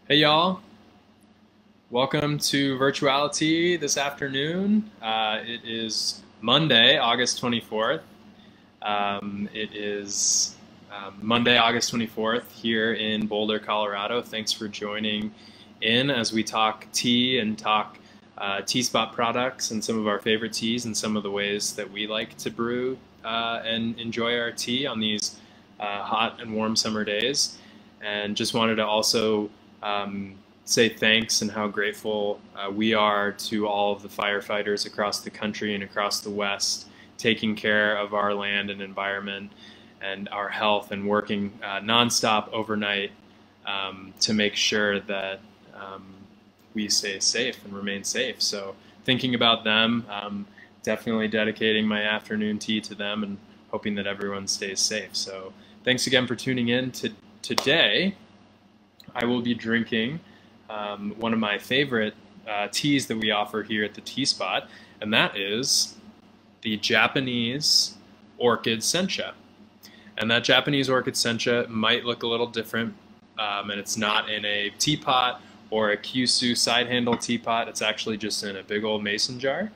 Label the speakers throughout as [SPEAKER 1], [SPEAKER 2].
[SPEAKER 1] Hey y'all, welcome to Virtuality this afternoon. It is Monday, August 24th. It is Monday, August 24th here in Boulder, Colorado. Thanks for joining in as we talk tea and talk tea spot products and some of our favorite teas and some of the ways that we like to brew and enjoy our tea on these hot and warm summer days. And just wanted to also say thanks and how grateful we are to all of the firefighters across the country and across the West taking care of our land and environment and our health and working nonstop overnight to make sure that we stay safe and remain safe. So thinking about them, definitely dedicating my afternoon tea to them and hoping that everyone stays safe. So thanks again for tuning in. Today, I will be drinking one of my favorite teas that we offer here at the Tea Spot, and that is the Japanese Orchid Sencha. And that Japanese Orchid Sencha might look a little different, and it's not in a teapot or a Kyushu side handle teapot. It's actually just in a big old mason jar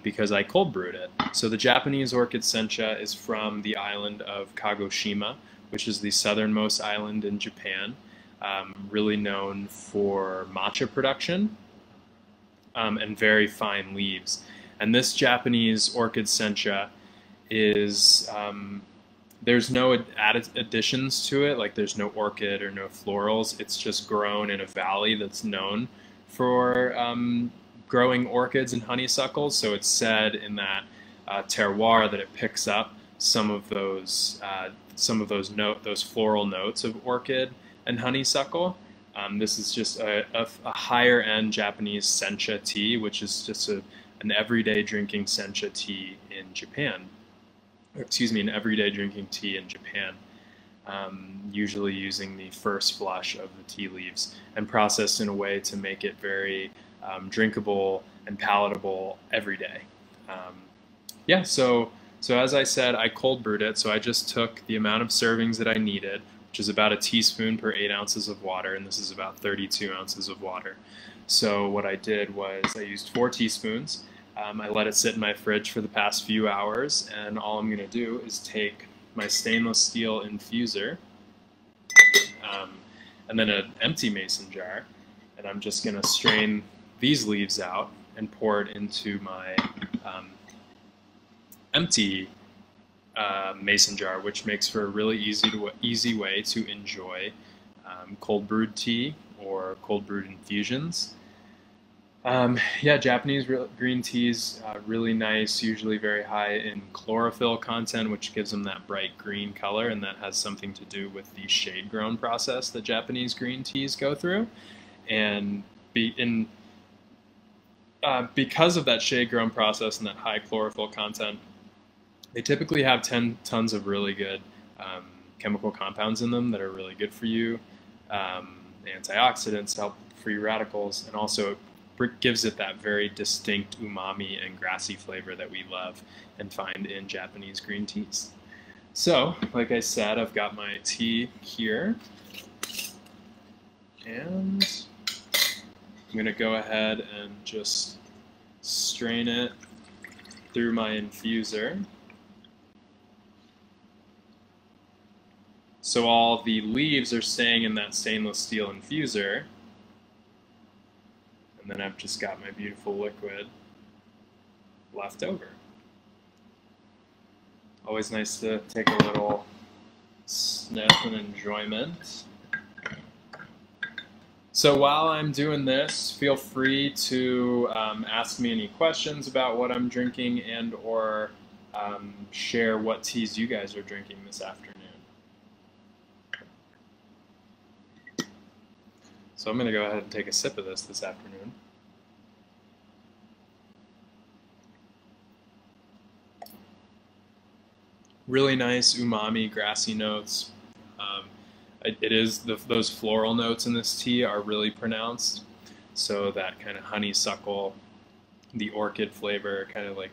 [SPEAKER 1] because I cold brewed it. So the Japanese Orchid Sencha is from the island of Kagoshima, which is the southernmost island in Japan. Really known for matcha production and very fine leaves. And this Japanese Orchid Sencha is, there's no added additions to it, like there's no orchid or no florals. It's just grown in a valley that's known for growing orchids and honeysuckles. So it's said in that terroir that it picks up some of those floral notes of orchid and honeysuckle. This is just a higher end Japanese sencha tea, which is just an everyday drinking sencha tea in Japan. Excuse me, an everyday drinking tea in Japan, usually using the first flush of the tea leaves and processed in a way to make it very drinkable and palatable every day. Yeah, so as I said, I cold brewed it, so I just took the amount of servings that I needed, which is about a teaspoon per 8 ounces of water, and this is about 32 ounces of water. So what I did was I used 4 teaspoons. I let it sit in my fridge for the past few hours, and all I'm going to do is take my stainless steel infuser and then an empty mason jar, and I'm just going to strain these leaves out and pour it into my empty mason jar, which makes for a really easy way to enjoy cold brewed tea or cold brewed infusions. Yeah, Japanese green teas, really nice, usually very high in chlorophyll content, which gives them that bright green color, and that has something to do with the shade grown process that Japanese green teas go through. And because of that shade grown process and that high chlorophyll content, they typically have 10 tons of really good chemical compounds in them that are really good for you, antioxidants to help free radicals, and also it gives it that very distinct umami and grassy flavor that we love and find in Japanese green teas. So, like I said, I've got my tea here, and I'm going to go ahead and just strain it through my infuser. So all the leaves are staying in that stainless steel infuser, and then I've just got my beautiful liquid left over. Always nice to take a little sniff and enjoyment. So while I'm doing this, feel free to ask me any questions about what I'm drinking and or share what teas you guys are drinking this afternoon. So I'm going to go ahead and take a sip of this afternoon. Really nice umami, grassy notes. It is those floral notes in this tea are really pronounced. So that kind of honeysuckle, the orchid flavor, kind of like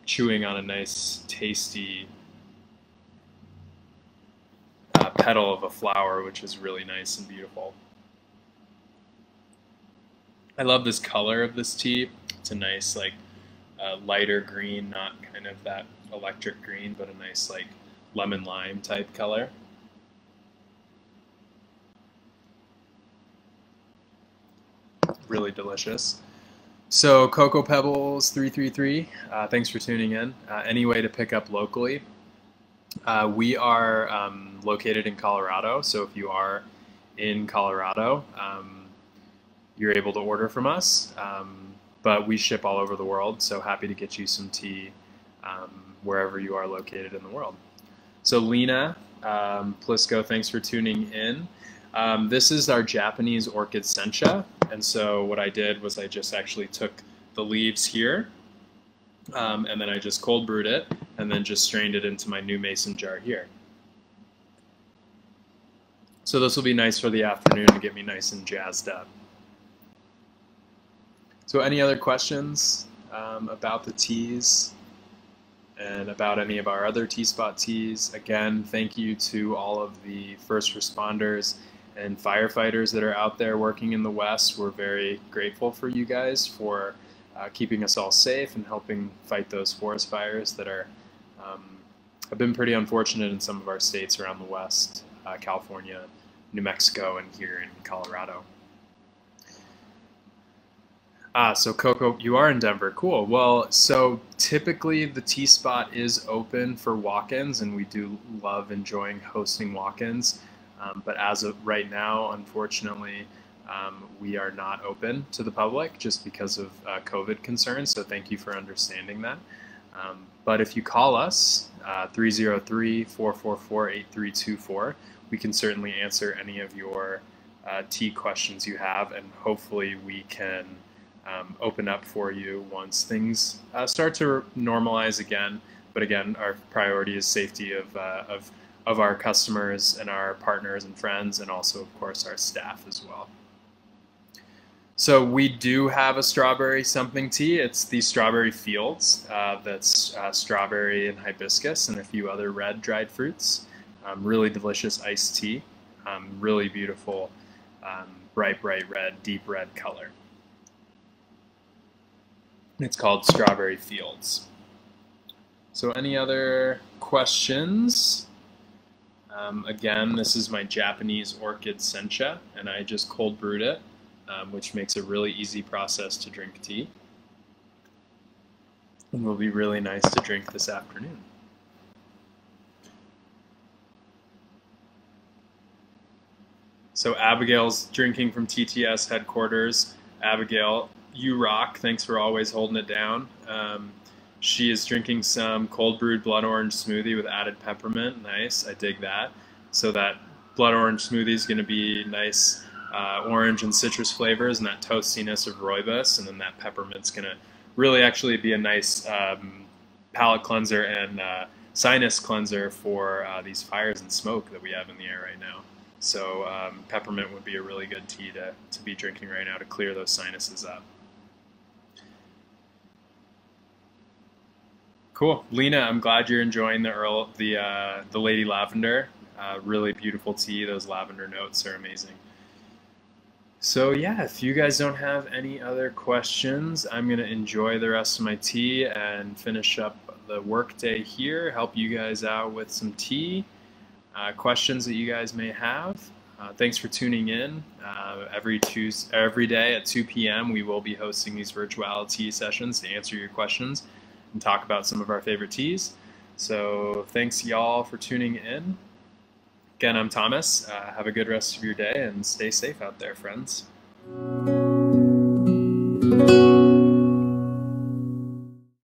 [SPEAKER 1] chewing on a nice, tasty petal of a flower, which is really nice and beautiful. I love this color of this tea. It's a nice like lighter green, not kind of that electric green, but a nice like lemon lime type color. Really delicious. So Cocoa Pebbles 333, thanks for tuning in. Any way to pick up locally? We are located in Colorado, so if you are in Colorado, you're able to order from us. But we ship all over the world, so happy to get you some tea wherever you are located in the world. So Lena Plisco, thanks for tuning in. This is our Japanese Orchid Sencha, and so what I did was I just actually took the leaves here, and then I just cold brewed it, and then just strained it into my new mason jar here. So this will be nice for the afternoon to get me nice and jazzed up. So any other questions about the teas and about any of our other Tea Spot teas? Again, thank you to all of the first responders and firefighters that are out there working in the West. We're very grateful for you guys for keeping us all safe and helping fight those forest fires that are have been pretty unfortunate in some of our states around the West, California, New Mexico, and here in Colorado. So Coco, you are in Denver. Cool. Well, so typically the Tea Spot is open for walk-ins, and we do love enjoying hosting walk-ins. But as of right now, unfortunately, we are not open to the public just because of COVID concerns. So thank you for understanding that. But if you call us, 303-444-8324, we can certainly answer any of your tea questions you have, and hopefully we can open up for you once things start to normalize again. But again, our priority is safety of our customers and our partners and friends, and also, of course, our staff as well. So we do have a strawberry something tea. It's the Strawberry Fields. That's strawberry and hibiscus and a few other red dried fruits. Really delicious iced tea. Really beautiful, bright red, deep red color. It's called Strawberry Fields. So any other questions? Again, this is my Japanese Orchid Sencha, and I just cold brewed it, which makes a really easy process to drink tea. And will be really nice to drink this afternoon. So Abigail's drinking from TTS headquarters. Abigail, you rock. Thanks for always holding it down. She is drinking some cold brewed blood orange smoothie with added peppermint. Nice, I dig that. So that blood orange smoothie is going to be nice orange and citrus flavors, and that toastiness of rooibos, and then that peppermint's going to really actually be a nice palate cleanser and sinus cleanser for these fires and smoke that we have in the air right now. So peppermint would be a really good tea to be drinking right now to clear those sinuses up. Cool, Lena. I'm glad you're enjoying the Lady Lavender. Really beautiful tea. Those lavender notes are amazing. So yeah, if you guys don't have any other questions, I'm gonna enjoy the rest of my tea and finish up the workday here. Help you guys out with some tea. Questions that you guys may have. Thanks for tuning in. Every day at 2 p.m. we will be hosting these virtuality sessions to answer your questions and talk about some of our favorite teas. So thanks y'all for tuning in. Again, I'm Thomas. Have a good rest of your day and stay safe out there, friends.